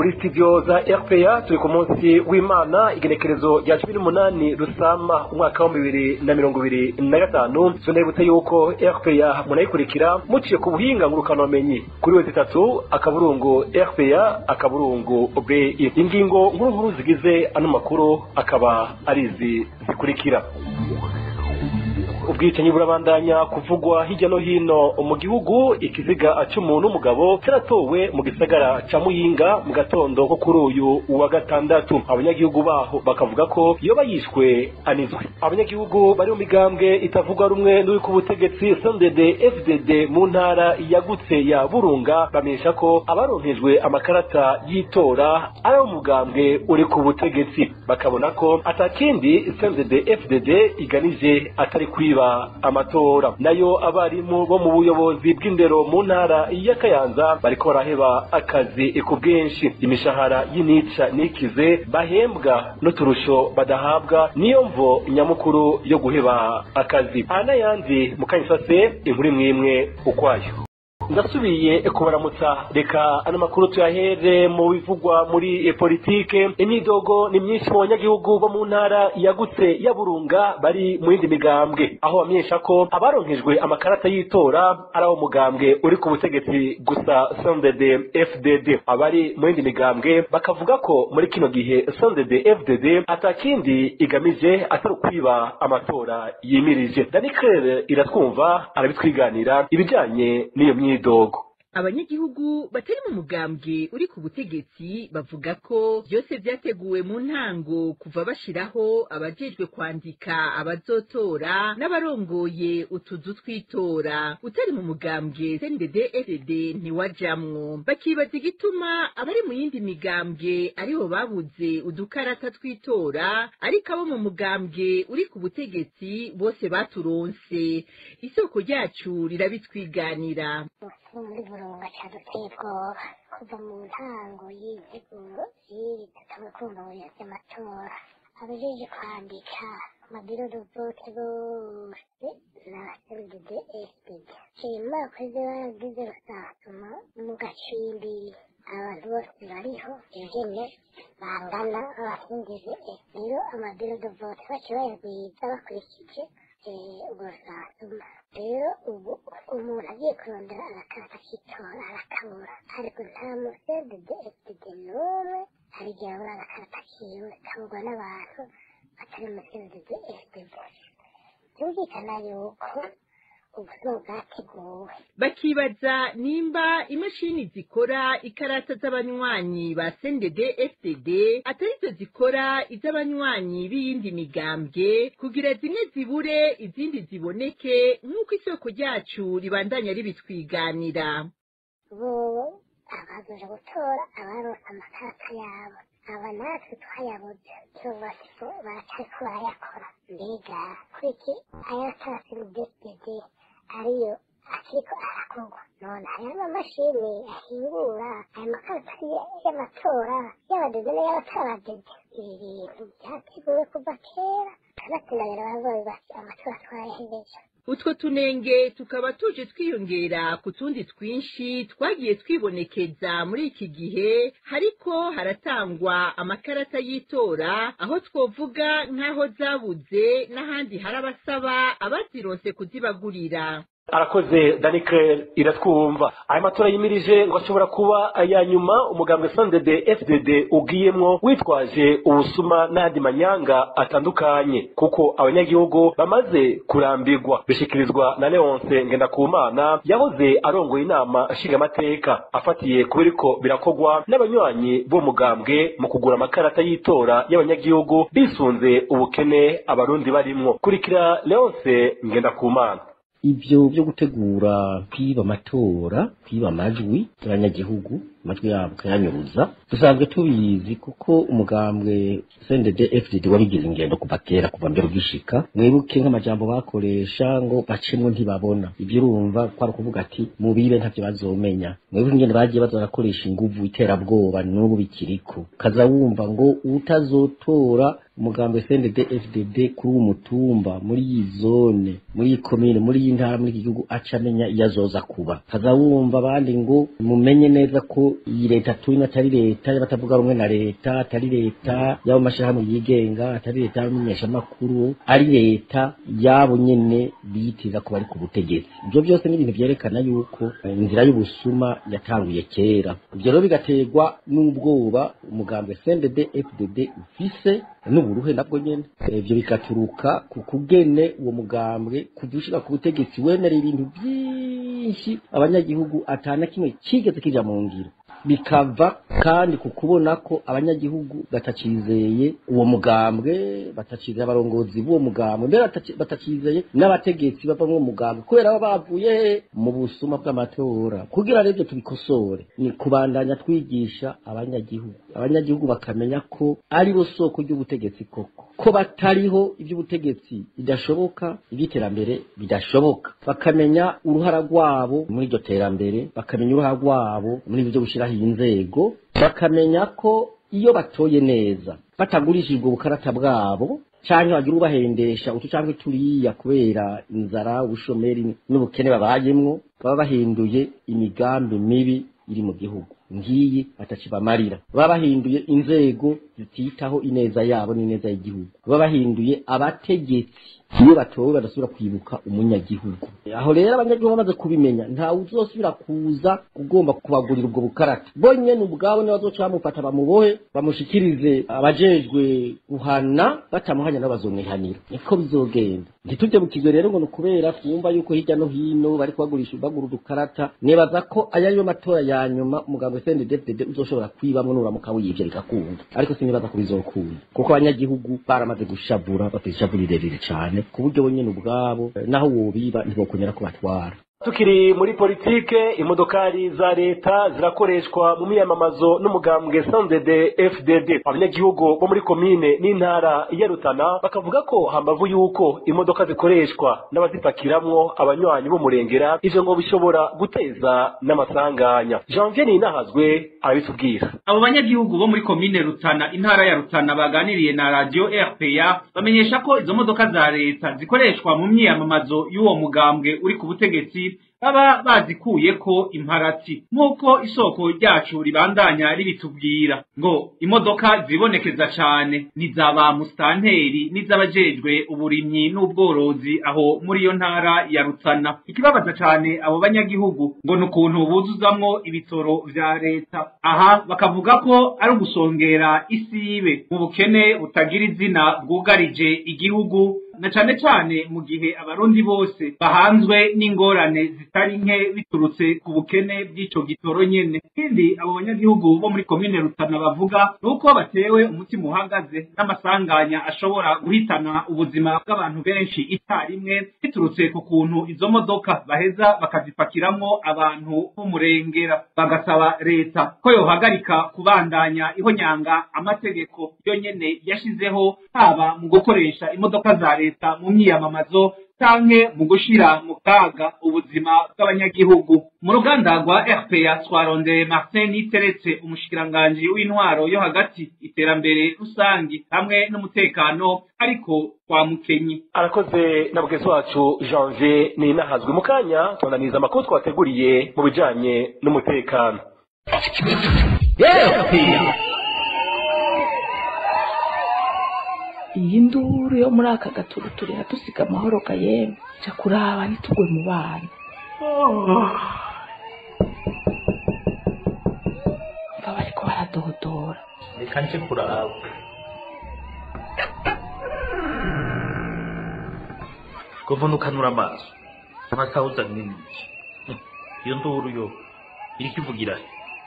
muri studio za RPA turi ku munsi w'Imana igenekerezo rya 18 Rusama umwaka wa 2025 tunebutse yuko RPA munayikurikira muciye ku buhinga ngurukano menyi kuri wese 3 akaburungu RPA akaburungu be ingingo nkuru zigize ano makuru akaba arizi zikurikira. Ubwicanyi burabandanya kuvugwa hirya no hino mu gihugu. Ikiziga cy'umuntu umugabo cyaratowe mu gisagara ca Muyinga mu gatondo ko kuri uyu wa gatandatu. Abanyagihugu baho bakavuga ko iyo bayishwe anizwe. Abanyagihugu bari mu migambwe itavuga rumwe n'uri ku butegetsi CNDD FDD mu ntara yagutse ya Burunga bamenyesha ko abaronkejwe amakarata y'itora ari umugambwe uri ku butegetsi, bakabona ko atakindi CNDD FDD iganije atari kwiba amatora. Nayo abarimu bo mu buyobozi bw'indero mu ntara ya Kayanza bariko baraheba akazi ku bwinshi. Imishahara y'inica nikize bahembwa n'uturusho badahabwa niyo mvo nyamukuru yo guheba akazi. Ana yandi mukanyisase inkuru mwimwe ukwayo. Ndasubiye kubaramutsa, reka ano makuru tuyahere mu bivugwa muri politike. Imidogo ni myinshi mu banyagihugu bo mu ntara yagutse ya Burunga bari mu yindi migambwe, aho bamenyesha ko abaronkejwe amakarata y'itora ari abo mugambwe uri ku butegetsi gusa CNDD FDD. Abari mu yindi migambwe bakavuga ko muri kino gihe CNDD FDD atakindi igamije atari kwiba amatora yimirije. Danicler iratwumva arabitwiganira ibijanye n'iyo myidogo. Abanyagihugu batari mu mugambwe uri ku butegetsi bavuga ko byose byateguwe mu ntango kuva bashiraho abajejwe kwandika abazotora n'abarongoye utuzu twitora. Utari mu mugambwe CNDD FDD ntiwajamwo, bakibaza igituma abari mu yindi migambwe ariho babuze udukarata twitora, ariko abo mu mugambwe uri ku butegetsi bose baturonse. Isoko ryacu rirabitwiganira. Muri Burunga cyaduteye ubwoba kuva mu ntango y'integuro zitatawe kumva ngo yase amatora. Abajeje kwandika amabiro d'vote bose na CNDD FDD shima kweze baragize rusatuma mu gacimbiri abantu bose bariho egene bangana abasingize rero amabiro d'vote bakibayagwiza bakurikije ubwo rusatuma. Rero ubu umuntu agiye kurondera agakarata k'itora arakabura, ariko nta CNDD FDD n'umwe hari igihe abura agakarata kiwe kaburwa n'abantu batari mu CNDD FDD. Byumvikana yuko ubuzima bwateguwe. Bakibaza nimba imashini zikora ikarata z'abanywanyi ba CNDD FDD atarizo zikora iz'abanywanyi b'iyindi migambwe kugira zimwe zibure izindi ziboneke, nk'uko isoko ryacu ribandanya ribitwiganira. Bobo abazoje gutora abaronse amakarata yabo, aba natwe twayabuze cyubasiko baracyariko barayakora. Mbega kwiki ayatasi CNDD ariyo akiko arakorwa, none aya mamashini ahingura aya makarata y'amatora y'abadede n'abatabadede. Ibi bintu byateguwe kuva kera, kanatinabera bazobe bati amatora twayahereje. Utwo tunenge tukaba tuje twiyongera ku tundi twinshi twagiye twibonekeza muri iki gihe. Hariko haratangwa amakarata y'itora, aho twovuga nk'aho zabuze n'ahandi hari abasaba abazironse kuzibagurira. Arakoze Danicler iratwumva. Aya matora yimirije ngo ashobora kuba aya nyuma umugambwe CNDD FDD ugiyemwo witwaje ubusuma n'andi manyanga atandukanye, kuko abanyagihugu bamaze kurambirwa. Bishikirizwa na Leonce Ngendakumana yahoze arongoye inama nshingamateka, afatiye kubiriko birakogwa n'abanywanyi bo mugambwe mu kugura amakarata y'itora y'abanyagihugu bisunze ubukene abarundi barimwo. Kurikira Leonce Ngendakumana. Ibyo byo gutegura kwiba amatora, kwiba amajwi y'abanyagihugu, amajwi yabo kayanyuruza, dusanzwe tubizi kuko umugambwe CNDD FDD wabigize ingendo kuva kera, kuva mbere ugishika. Mwibuke nk'amajambo bakoresha ngo bacemwe ntibabona. Ibyo urumva kwari kuvuga ati mubibe ntavyo bazomenya. Mwibuke ingendo bagiye bazakoresha inguvu, iterabwoba, n'ubu bikiriko. Kaza wumva ngo utazotora umugambwe CNDD FDD kuri umutumba, muri izone, muri komine, muri intara, muri igihugu acamenya yazoza kuba. Kaza wumva abandi ngo mumenye neza ko iyi leta turimo atari leta y'abatavuga rumwe na leta, atari leta y'abo mashirahamwe yigenga, atari leta y'abamenyeshamakuru, ari leta yabo nyene biyitirira ko bari ku butegetsi. Ibyo byose ni ibintu vyerekana yuko inzira y'ubusuma yatanguye kera. Ibyo rero bigaterwa n'ubwoba umugambwe CNDD FDD ufise n'uburuhe nabwo nyene. Ivyo bikaturuka ku kugene uwo mugambwe kudushika ku butegetsi wemera ibintu byinshi abanyagihugu atana kimwe kigeze kija mu ngiro, bikava kandi kukubona ko abanyagihugu batacizeye uwo mugambwe, batacizeye abarongozi b'uwo mugambwe, mbere batacizeye n'abategetsi bava mu mugambwe kubera baba bavuye mu busuma bw'amatora. Kugira rero tubikosore ni kubandanya twigisha abanyagihugu bakamenya ko ari bo soko ry'ubutegetsi koko, ko batariho iby'ubutegetsi bidashoboka, iby'iterambere bidashoboka, bakamenya uruhara rwabo muri iryo terambere, bakamenya uruhara rwabo muri ibyo gushiraho inzego, bakamenya ko iyo batoye neza batagurishijwe ubukarata bwabo canke bagira ubahendesha utu canke turiya kubera inzara, ubushomeri n'ubukene babayemwo, baba bahinduye imigambi mibi iri mu gihugu ngiyi batakibamarira, baba bahinduye inzego zititaho ineza yabo n'ineza y'igihugu, baba bahinduye abategetsi iyo batowe badasubira kwibuka umunyagihugu. Aho rero abanyagihugu bamaze kubimenya nta uzosubira kuza ugomba kubagurira ubwo bukarata, bonyene ubwabo ne bazoca bamufata bamubohe bamushikirize abajejwe guhana, batamuhanya n'abazomwihanira. Niko bizogenda. Ntitujye bukizwe rero ngo nukubera twumva yuko hirya no hino bari kubagurisha bagura udukarata, nebaza ko ayayo matora ya nyuma umugabo CNDD uzoshobora kwibamwe nuramuka wiyivye bigakunda, ariko sinibaza ko bizokunda kuko abanyagihugu baramaze gushavura, batishavurire rire cyane ku buryo bonyene ubwabo naho wobiba ntibokonyera ko batwara. Tukiri muri politike, imodokari za leta zirakoreshwa mu miyamamazo n'umugambwe CNDD FDD. Abanyagihugu bo muri komine n'intara ya Rutana bakavuga ko hambavu yuko imodoka zikoreshwa n'abazipakiramwo abanywanyi b'umurengera, ivyo ngo bishobora guteza n'amasanganya. Janvier Ninahazwe abitubwira. Abo banyagihugu bo muri komine Rutana, intara ya Rutana baganiriye na radio RPA bamenyesha ko izo modoka za leta zikoreshwa mu miyamamazo y'uwo mugambwe uri ku butegetsi baba bazikuye ko imparati, nk'uko isoko ryacu ribandanya ribitubwira ngo imodoka zibonekeza cane nizaba mustanteri nizabajejwe uburimyi n'ubworozi aho muri iyo ntara ya Rutana. Ikibabaza cane abo banyagihugu ngo nukuntu buzuzamwo ibitoro vya leta. Aha bakavuga ko ari ugusongera isibe mu bukene butagira izina bwugarije igihugu, na cane cane mu gihe abarundi bose bahanzwe n'ingorane zitari nke biturutse ku bukene bw'ico gitoro nyene. Kandi abo banyagihugu bo muri komine Rutana bavuga nuko batewe umutima uhagaze n'amasanganya ashobora guhitana ubuzima bw'abantu benshi itarimwe biturutse ku kuntu izo modoka baheza bakazipakiramwo abantu b'umurengera. Bagasaba leta ko yohagarika kubandanya ihonyanga amategeko yo nyene yashizeho, haba mu gukoresha imodoka za leta mu myiyamamazo canke mu gushira mu kaga ubuzima bw'abanyagihugu. Mu ruganda rwa RPA twarondeye Martin Niteretse, umushikiranganji w'intwaro yo hagati, iterambere rusangi hamwe n'umutekano, ariko kwa mukenyi. Arakoze na bwese wacu Janvier Ninahazwe. Mu kanya twananiza amakuru twateguriye mu bijanye n'umutekano. Iyi nduru yo muri aka gaturuturi hatusiga amahoro ga yemwe, ca kuraba ntitugwe mu bana. Mva bariko baradohodora. Reka nje kuraba. Kuva nukanura amaso amasahuza nini. Iyo nduru yo irikivugira.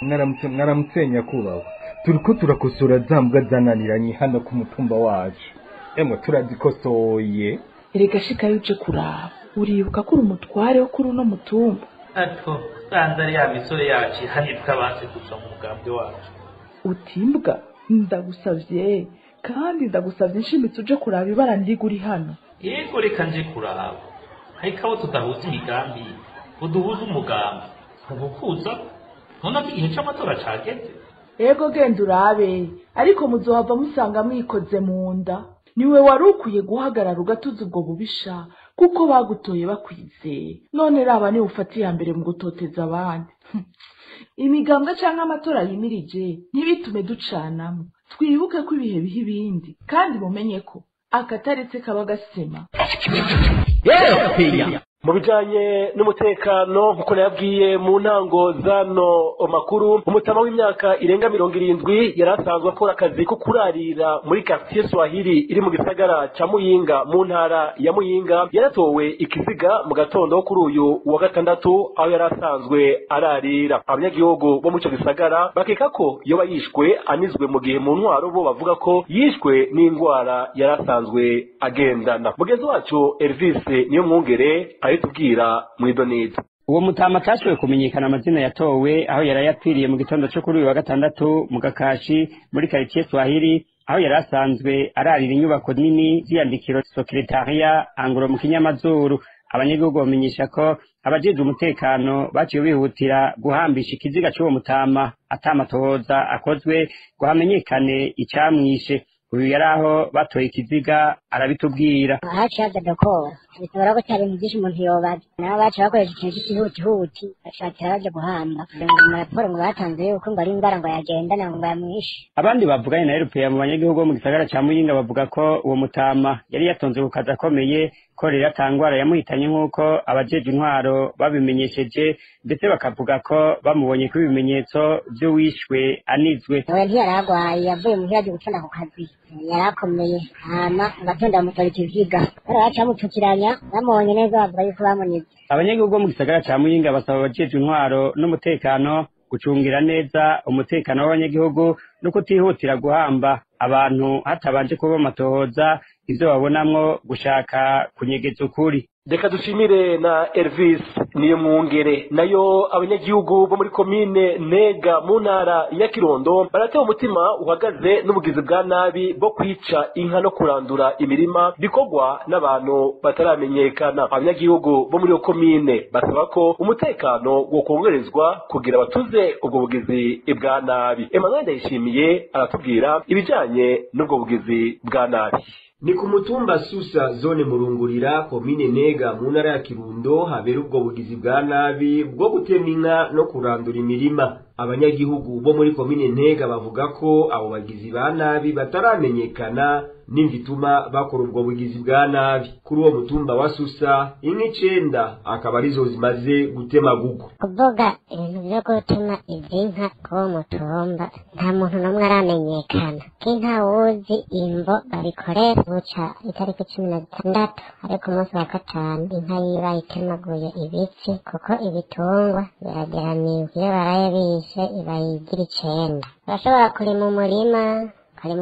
Mwaramutse nyakubahwa, turiko turakosora za mbwa zananiranye hano ku mutumba wacu. Emwe turazikosoye. Erega shika yuje kuraba, uribuka ko uri umutware wo kuri uno mutumba. Ato sanzari ya misore yacu hanitwa banse kuza mu mugambwe wacu. Utimbwa ndagusavye, kandi ndagusavye nshimitse uje kuraba ibara ndiguri hano. Yego reka nje kuraba. Harikaho tutahuza imigambi, uduhuza umugambi. Ubukuza none igihe cy'amatora cageze. Ego genda urabe, ariko muzohava musanga mwikoze mu nda. Niwe wari ukwiye guhagarara ugatuza ubwo bubisha, kuko bagutoye bakwizeye. None raba ni ufatiye mbere mu gutoteza abandi. imigambwe canke amatora yimirije ntibitume ducanamo, twibuke ko ibihe biha ibindi, kandi mumenye ko akataretse kaba gasema. mu bijanye n'umutekano nkuko nabwiye mu ntango zano makuru, umutama w'imyaka irenga 70 yari asanzwe akora akazi ko kurarira muri quartier Swahili iri mu gisagara ca Muyinga mu ntara ya Muyinga, yaratowe ikiziga mu gatondo kuri uyu wa gatandatu aho yari asanzwe ararira. Abanyagihugu bo mu ico gisagara bakeka ko yoba yishwe anizwe, mu gihe mu ntwaro bo bavuga ko yishwe n'indwara yari asanzwe agendana. Mugenzi wacu Elvis niyo mwungere tubwira mwidonito. Uwo mutama atashoboye kumenyekana amazina yatowe aho yari yapfiriye mu gitondo cyo kuri uyu wa gatandatu mu Gakashi muri quartier Swahili, aho yari asanzwe ararira inyubako nini ziyandikiro secretariat anglo mu kinyamazuru. Abanyagihugu bamenyesha ko abajejwe umutekano baciye bihutira guhambisha ikiziga cy'uwo mutama atamatohoza akozwe ngo hamenyekane icamwishe. Uyu yaraho batoye ikiziga arabitubwira. Haciye adakora bitobora ko cyari byinshi umuntu yobaza, nabo baciye bakoresha ikintu cy'ihuti bashakira baje guhamba ngo raporo ngo batanze yuko ngo ari indwara ngo yagenda na ngo yamwishe. Abandi bavuganye na RPA mu banyagihugu bo mu gisagara ca Muyinga bavuga ko uwo mutama yari yatonze ku kazi akomeye ko rero atangwara yamuhitanye nk'uko abajeje intwaro babimenyesheje, ndetse bakavuga ko bamubonye ko ibimenyetso by'uwishwe anizwe. Nawe ntiyaragwaye, yavuye mu hiraje gutonda ku kazi, yarakomeye hama agatonda mutora ikiziga baracamutukiranya, bamubonye neza bavuga yuko bamunize. Abanyagihugu bo mu gisagara ca Muyinga basaba abajeje intwaro n'umutekano gucungira neza umutekano w'abanyagihugu no kutihutira guhamba abantu hatabanje kuba amatohoza ivyo babonamwo gushaka kunyegeza ukuri. Reka dushimire na Elvis niyo mwungere. Nayo abanyagihugu bo muri komine Ntega mu ntara ya Kirundo baratewe umutima uhagaze n'ubugizi bwa nabi bwo kwica inka no kurandura imirima bikorwa n'abantu bataramenyekana. Abanyagihugu bo muri iyo komine basaba ko umutekano wokongerezwa kugira batuze ubwo bugizi bwa nabi. Emmanuel Ndayishimiye aratubwira ibijanye n'ubwo bugizi bwa nabi. Ni ku mutumba Susa zone Murungurira komine Ntega mu ntara ya Kirundo habera ubwo bugizi bwa nabi bwo gutema inka no kurandura imirima. Abanyagihugu bo muri komine Ntega bavuga ko abo bagizi ba nabi bataramenyekana n'imvituma bakora ubwo bugizi bwa nabi. Kuri uwo mutumba wa Susa inka 9 akaba arizo zimaze gutemagugo. Kuvuga ibintu byo gutema izinka ko mutumba nta muntu n'umwe aramenyekana, kinta wuzi imvo babikorera. Buca itariki 16 ariko umunsi wa gatanu inka yiba itemaguye ibitsi kuko ibitungwa birageramiwe, iyo baraye bishe iba yigira 9. Urashobora kurima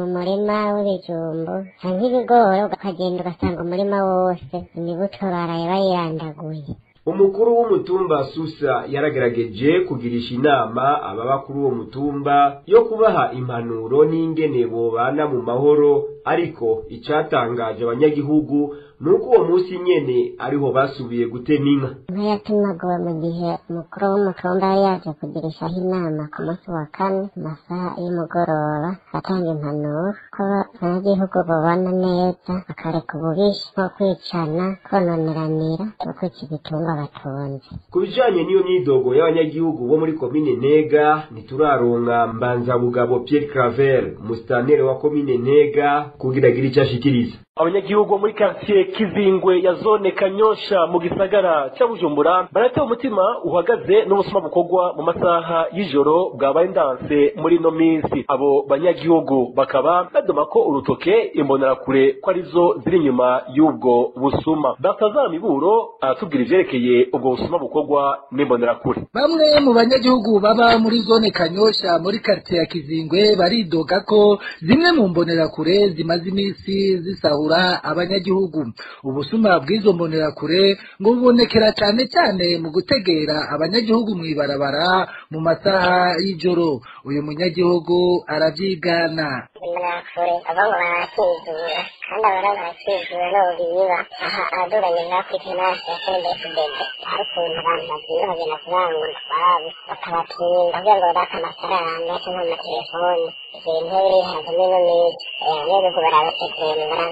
umurima w'ibijumbu canke ibigori ukagenda ugasanga umurima wose imibuto baraye bayirandaguye. Umukuru w'umutumba Susa yaragerageje kugirisha inama ababa kuri uwo mutumba yo kubaha impanuro n'ingene bobana mu mahoro, ariko icatangaje abanyagihugu nuko uwo munsi nyene ariho basubiye gutema inka. Ntiyatumaguwe mu gihe umukuru w'umutumba yari yaje kugirishaho inama ku munsi wa kane amasaha y'umugoroba atanga impanuro ko abanyagihugu babana neza bakareka ububishi nko kwicana, kononeranira no kwica ibitungwa batunze. Ku bijanye n'iyo myidogo y'abanyagihugu bo muri komine Ntega ntituraronka Mbanzabugabo Pierre Claver umustantere wa komine Ntega kugira gira icyo ashikiriza. Abanyagihugu muri quartier Kizingwe ya zone Kanyosha mu gisagara cya Bujumbura baratewe umutima uhagaze n'ubusuma bukorwa mu masaha y'ijoro bwabaye ndanse muri no minsi. Abo banyagihugu bakaba badoma ko urutoke imbonerakure ko arizo ziri nyuma y'ubwo busuma. Bakaza miburo atubwira ivyerekeye ubwo busuma bukorwa n'imbonerakure. Bamwe mu banyagihugu baba muri zone Kanyosha muri quartier ya Kizingwe baridoga ko zimwe mu mbonerakure zimaze iminsi zisahura abanyagihugu. Ubusuma bw'izo mbonerakure ngo bubonekera cyane cyane mu gutegera abanyagihugu mwibarabara mu masaha y'ijoro. Uyu munyagihugu arabyigana. Imbonerakure abanga barakizura kandi barakizura no biba aha aduranye na kwitenasi ya CNDD-FDD ariko abantu bagiye bagenda kurangura babi bakabatinda kugira ngo barake amafaranga cyangwa amatelefoni ibintu biri hanze n'ibindi rero barabategera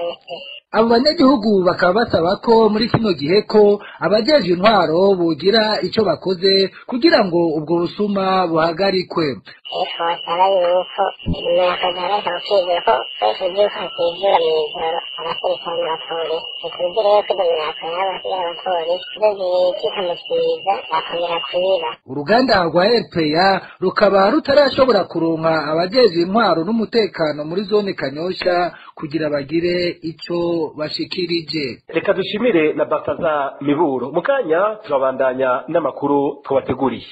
abo banyagihugu bakaba basaba ko muri kino gihe ko abajejwe intwaro bogira ico bakoze kugira ngo ubwo busuma buhagarikwe. Twasaba yuko umuyakozi areka gukizera ko wese ubyuka akizura mw'ijoro abaserikani abapolisi ntituzi rero ko izo myako y'abasigaye abapolisi zo zikamusiza bakongera kubiba. Uruganda rwa RPA rukaba rutarashobora kuronka abajejwe intwaro n'umutekano muri zone Kanyosha kugira bagire ico bashikirije. Reka dushimire na Bataza Miburo. Mukanya turabandanya n'amakuru twabateguriye.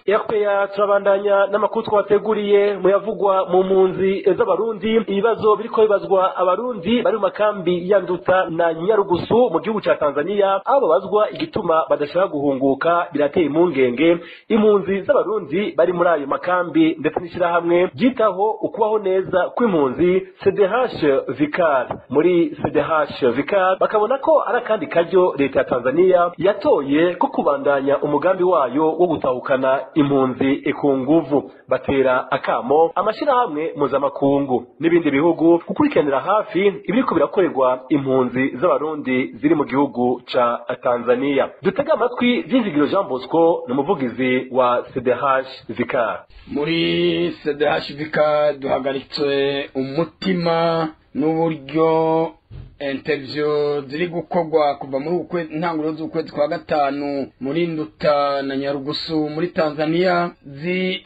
RPA turabandanya n'amakuru twateguriye muyavugwa mu mpunzi z'abarundi. Ibibazo biriko bibazwa abarundi bari mu makambi ya Nduta na Nyarugusu mu gihugu ca Tanzania, aho babazwa igituma badashaka guhunguka birateye impungenge impunzi z'abarundi bari muri ayo makambi ndetse n'ishirahamwe ryitaho ukubaho neza kw'impunzi CDH Vicar. Muri CDH Vicar bakabona ko ari akandi karyo leta ya Tanzania yatoye ko kubandanya umugambi wayo wo gutahukana impunzi ku nguvu. Batera akamo amashirahamwe mpuzamakungu n'ibindi bihugu gukurikiranira hafi ibiriko birakorerwa impunzi z'abarundi ziri mu gihugu ca Tanzania. Dutega amatwi Vyizigiro Jean Bosco n'umuvugizi wa CDH Vicar. Muri CDH Vicar duhagaritse umutima n'uburyo interview ziri gukorwa kuva muri intangiriro z'ukwezi kwa gatanu muri Nduta na Nyarugusu muri Tanzania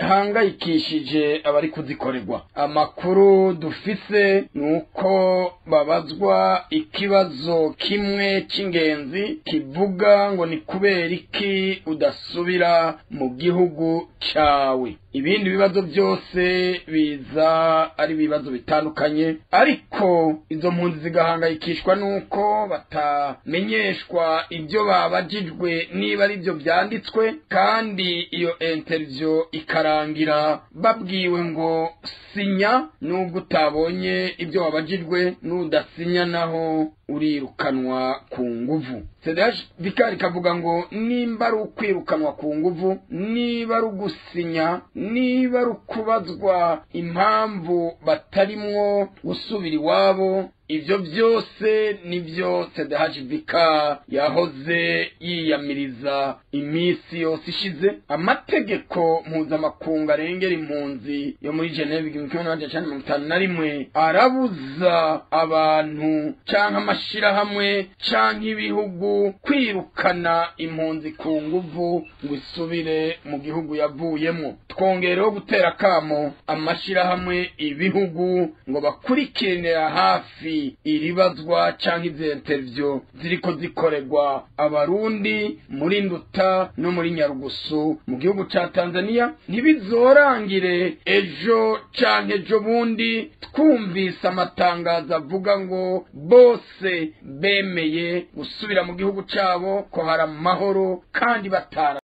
zihangayikishije abari kuzikorerwa. Amakuru dufise nuko babazwa ikibazo kimwe c'ingenzi kivuga ngo ni kubera iki udasubira mu gihugu cawe. Ibindi bibazo byose biza ari bibazo bitandukanye, ariko izo mpunzi zigahangayikishwa nuko batamenyeshwa ibyo babajijwe niba ari byo byanditswe, kandi iyo interview ikarangira babwiwe ngo sinya, nubwo utabonye ibyo wabajijwe n'udasinya naho urirukanwa ku nguvu. CDH Vicar ikavuga ngo nimba ari ukwirukanwa ku nguvu, niba ari ugusinya, niba ari ukubazwa impamvu batarimwo gusubira iwabo, ivyo byose nivyo CDH Vicar yahoze yiyamiriza imisi yose ishize. Amategeko mpuzamakungu arengera impunzi yo muri Geneve 1951 arabuza abantu canke amashirahamwe canke ibihugu kwirukana impunzi ku nguvu ngo isubire mu gihugu yavuyemo. Twongereho gutera akamo amashirahamwe ibihugu ngo bakurikiranira hafi iribazwa canke izi interview ziriko zikorerwa abarundi muri Nduta no muri Nyarugusu mu gihugu ca Tanzania. Ntibizorangire ejo canke ejo bundi twumvise amatangazo avuga ngo bose bemeye gusubira mu gihugu cabo ko hari amahoro kandi batara